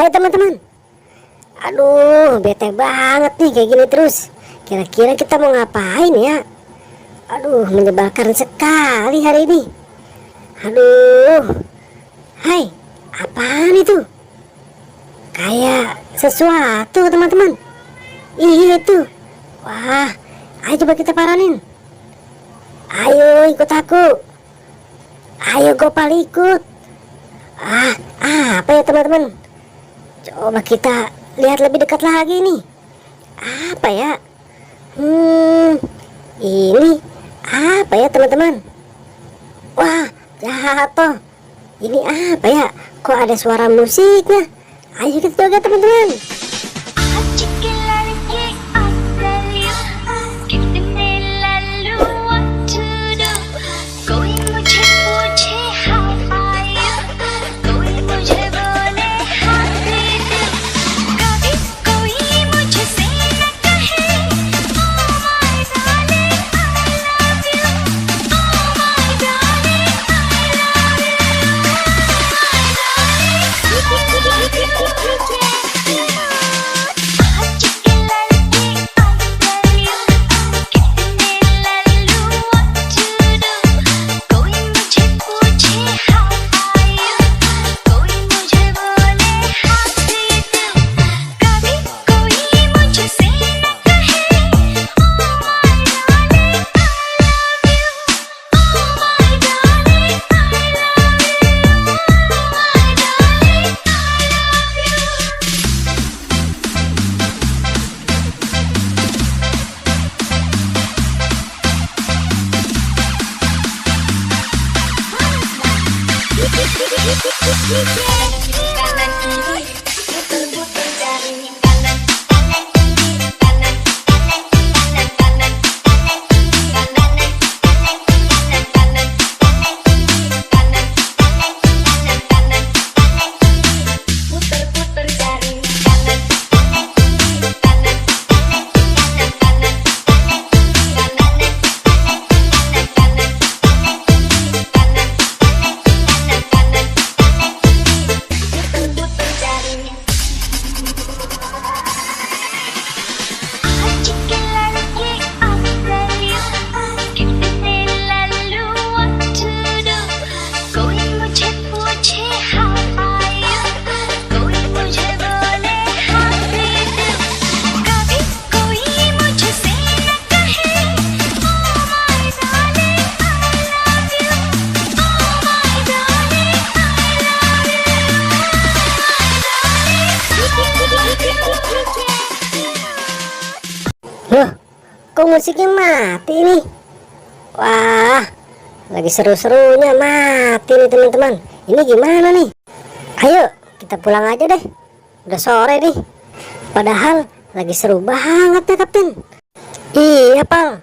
Hai teman-teman. Aduh, bete banget nih kayak gini terus. Kira-kira kita mau ngapain ya? Aduh, menyebalkan sekali hari ini. Aduh. Hai, apaan itu? Kayak sesuatu teman-teman. Iya tuh. Wah, ayo coba kita paranin. Ayo ikut aku. Ayo Gopal ikut. Apa ya teman-teman? Coba kita lihat lebih dekat lagi nih. Apa ya? Ini apa ya teman-teman? Wah, jatuh. Ini apa ya? Kok ada suara musiknya? Ayo kita coba teman-teman. Kanan kiri putar-putar jari, kanan kanan kiri, kanan kanan kanan kanan kanan kiri, kanan kanan kanan kanan kanan kiri, kanan kanan kanan kanan kanan kiri, putar-putar jari, kanan kanan kiri, kanan kanan kanan kanan kanan kiri, kanan kanan kanan kanan kanan kiri, kanan kanan kanan kanan kanan kiri, putar-putar jari. Loh, kok musiknya mati nih? Wah, lagi seru-serunya mati nih teman-teman. Ini gimana nih? Ayo, kita pulang aja deh. Udah sore nih. Padahal lagi seru banget ya Kapten. Iya, Pal.